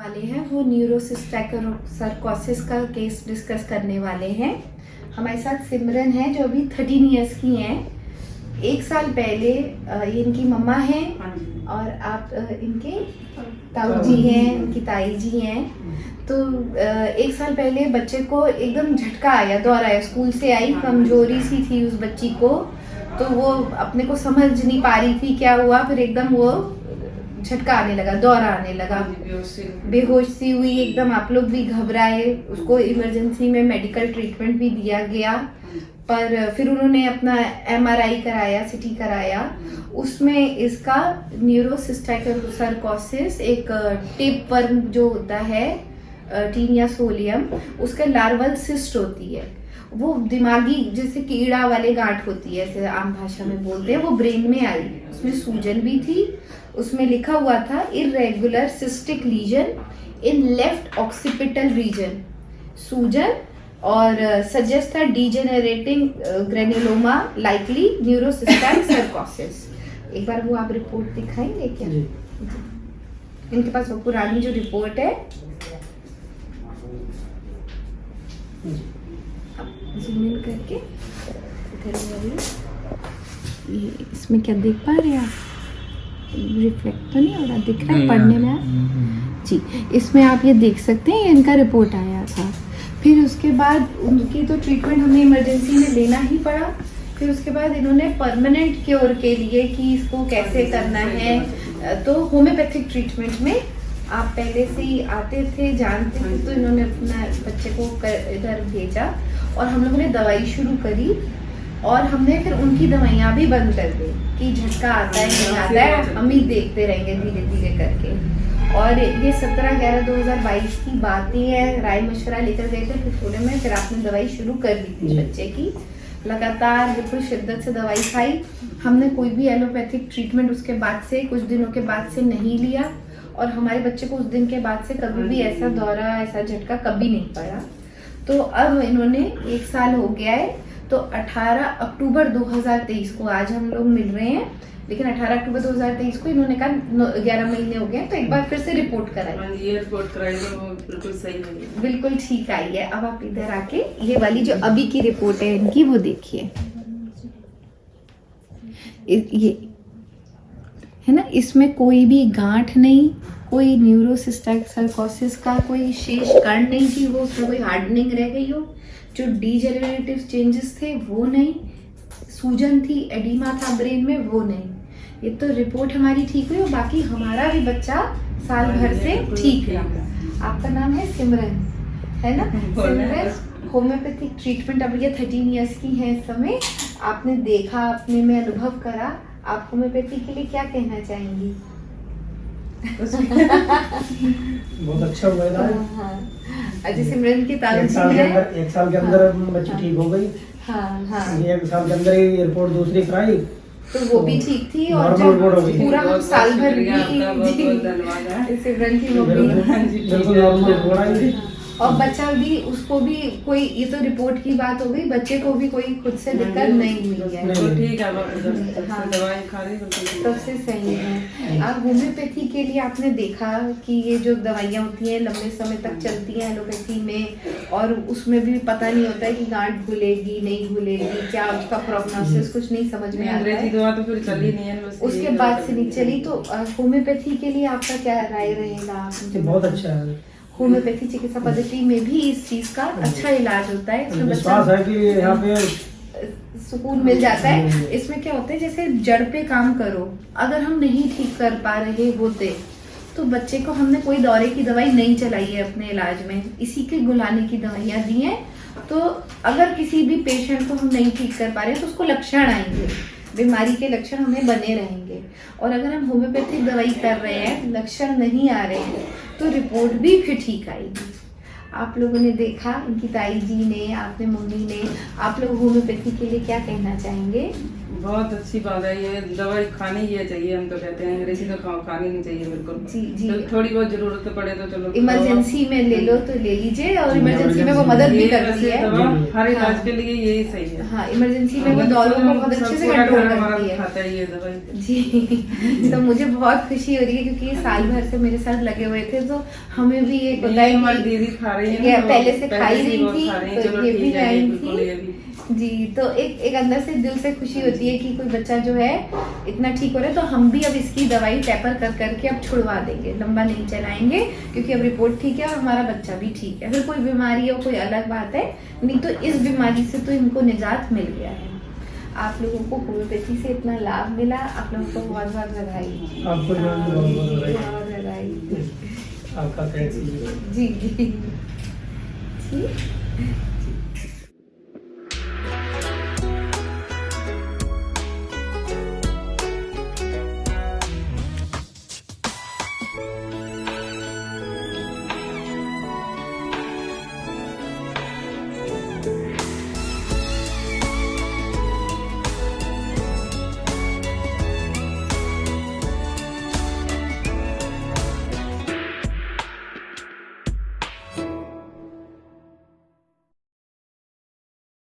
वाले हैं वो न्यूरोसिस्टाइकोसर्कोसिस का केस डिस्कस करने वाले हैं। हमारे साथ सिमरन है जो अभी 13 इयर्स की हैं। 1 साल पहले ये इनकी मम्मा हैं और आप इनके ताऊ जी हैं, इनकी ताई जी हैं। तो 1 साल पहले बच्चे को एकदम झटका आया, दौरा आया, स्कूल से आई, कमजोरी सी थी उस बच्ची को, तो वो अपने को समझ नहीं पा रही थी क्या हुआ। फिर एकदम वो झटका आने लगा, दौरा आने लगा, बेहोश सी हुई एकदम। आप लोग भी घबराए, उसको इमरजेंसी में मेडिकल ट्रीटमेंट भी दिया गया, पर फिर उन्होंने अपना MRI कराया, CT कराया। उसमें इसका न्यूरोसिस्टाइकोसर्कोसिस, एक टेप वर्म जो होता है टीनिया सोलियम, उसका लार्वल सिस्ट होती है। वो दिमागी जैसे कीड़ा वाले गांठ होती है, ऐसे आम भाषा में बोलते हैं, वो ब्रेन में आई। उसमें सूजन भी थी, उसमें लिखा हुआ था irregular cystic lesion in left occipital region, सूजन, और सजेस्ट था डीजेनरेटिंग ग्रेनुलोमा लाइकली न्यूरोसिस्टाइक सर्कोसिस। एक बार वो आप रिपोर्ट दिखाएंगे क्या? इनके पास वो पुरानी जो रिपोर्ट है, जूम इन करके ये इसमें क्या देख पा रहे हैं आप? रिफ्लेक्ट तो नहीं हो रहा, दिख रहा है पढ़ने में जी? इसमें आप ये देख सकते हैं, इनका रिपोर्ट आया था। फिर उसके बाद उनकी तो ट्रीटमेंट हमें इमरजेंसी में लेना ही पड़ा। फिर उसके बाद इन्होंने परमानेंट क्योर के लिए कि इसको कैसे करना है, तो होम्योपैथिक ट्रीटमेंट में आप पहले से ही आते थे, जानते थे, तो इन्होंने अपना बच्चे को इधर भेजा और हम लोगों ने दवाई शुरू करी। और हमने फिर उनकी दवाइयाँ भी बंद कर दी कि झटका आता है नहीं आता है, हम ही देखते रहेंगे धीरे धीरे करके। और ये 17/11/2022 की बातें है, राय मशवरा लेकर गए थे पिथौरे में। फिर आपने दवाई शुरू कर दी थी बच्चे की, लगातार बिल्कुल शिद्दत से दवाई खाई। हमने कोई भी एलोपैथिक ट्रीटमेंट उसके बाद से, कुछ दिनों के बाद से नहीं लिया, और हमारे बच्चे को उस दिन के बाद से कभी भी ऐसा दौरा, ऐसा झटका कभी नहीं पड़ा। तो अब इन्होंने 1 साल हो गया है, तो 18 अक्टूबर 2023 को आज हम लोग मिल रहे हैं, लेकिन 18 अक्टूबर 2023 को इन्होंने कहा 11 महीने हो गए, तो एक बार फिर से रिपोर्ट कराई। ये रिपोर्ट कराई तो बिल्कुल सही है, बिल्कुल ठीक आई है। अब आप इधर आके ये वाली जो अभी की रिपोर्ट है इनकी, वो देखिए, ये है ना, इसमें कोई भी गांठ नहीं, कोई न्यूरोसिस्टाइक सर्कोसिस का कोई शेष कण नहीं थी, वो उसमें कोई हार्डनिंग रह गई हो, जो डीजेनरेटिव चेंजेस थे वो नहीं, सूजन थी, एडिमा था ब्रेन में, वो नहीं। ये तो रिपोर्ट हमारी ठीक हुई, और बाकी हमारा भी बच्चा साल भर से ठीक रहा। आपका नाम है सिमरन, है ना? सिमरन होम्योपैथिक ट्रीटमेंट, अब ये 13 इयर्स की है इस समय। आपने देखा, अपने में अनुभव करा, आप होम्योपैथी के लिए क्या कहना चाहेंगी? बहुत अच्छा हुआ है। अजय सिमरन की तारीफ है। 1 साल के अंदर बच्ची ठीक हो गई। हाँ। 1 साल के अंदर ही रिपोर्ट दूसरी कराई, तो वो भी ठीक थी, और जब पूरा हम साल भर भी सिमरन की मम्मी, और बच्चा भी, उसको भी कोई, ये तो रिपोर्ट की बात हो गई, बच्चे को भी कोई खुद से दिक्कत नहीं हुई है, तो ठीक है, दवाई खा रही सबसे सही है। आप होम्योपैथी के लिए आपने देखा कि ये जो दवाइयाँ होती हैं लंबे समय तक चलती हैं एलोपैथी में, और उसमें भी पता नहीं होता है कि गांठ घुलेगी नहीं घुलेगी, क्या उसका प्रोग्नोसिस कुछ नहीं समझ में आता है। दवा तो फिर चली नहीं है, उसके बाद से नहीं चली। तो होम्योपैथी के लिए आपका क्या राय रहेगा? बहुत अच्छा है, होम्योपैथी चिकित्सा पद्धति में भी इस चीज का अच्छा इलाज होता है। इसमें विश्वास है कि यहाँ पे सुकून मिल जाता है। इसमें क्या होता है, जैसे जड़ पे काम करो, अगर हम नहीं ठीक कर पा रहे होते तो बच्चे को हमने कोई दौरे की दवाई नहीं चलाई है अपने इलाज में, इसी के गुलाने की दवाइयाँ दी हैं। तो अगर किसी भी पेशेंट को हम नहीं ठीक कर पा रहे हैं तो उसको लक्षण आएंगे, बीमारी के लक्षण हमें बने रहेंगे। और अगर हम होम्योपैथिक दवाई कर रहे हैं, लक्षण नहीं आ रहे हैं, तो रिपोर्ट भी फिर ठीक आएगी। आप लोगों ने देखा, इनकी ताई जी ने, आपने, मम्मी ने, आप लोग होम्योपैथी के लिए क्या कहना चाहेंगे? बहुत अच्छी बात है, ये दवाई खानी ही चाहिए। हम तो कहते हैं अंग्रेजी तो खानी नहीं चाहिए बिल्कुल। जी जी। तो थोड़ी बहुत जरूरत पड़े तो चलो इमरजेंसी में ले लो तो ले लीजिए, और जी, इमरजेंसी में वो emergency मदद भी ये करती वैसे है। दवा जी, जी। हर इलाज हाँ। के लिए यही सही है। हाँ, इमरजेंसी में वो दौरों को बहुत अच्छे से पूरा कंट्रोल घर हमारा करती है। खाता है ये दवाई। जी। तो मुझे बहुत खुशी हो रही है क्योंकि ये साल भर से मेरे साथ लगे हुए थे, तो हमें भी ये पता ये है हमारी कि दीदी खा रही है ये ना, तो पहले से खाई से रही बहुत थी, खा रही हैं, तो चलो ये भी ठीक है, लाई बिल्कुल ये भी। जी। तो एक अंदर से दिल से खुशी होती है कि कोई बच्चा जो है इतना ठीक हो रहा है, तो हम भी अब इसकी दवाई टैपर कर करके अब छुड़वा देंगे, लंबा नहीं चलाएंगे, क्योंकि अब रिपोर्ट ठीक है और हमारा बच्चा भी ठीक है। फिर कोई बीमारी हो कोई अलग बात है, नहीं तो इस बीमारी से तो इनको निजात मिल गया है। आप लोगों को होम्योपैथी से इतना लाभ मिला, आप लोगों को बहुत बहुत बधाई। आपको जो है बहुत बहुत बधाई। बहुत बधाई। आपका थैंक्स। जी जी।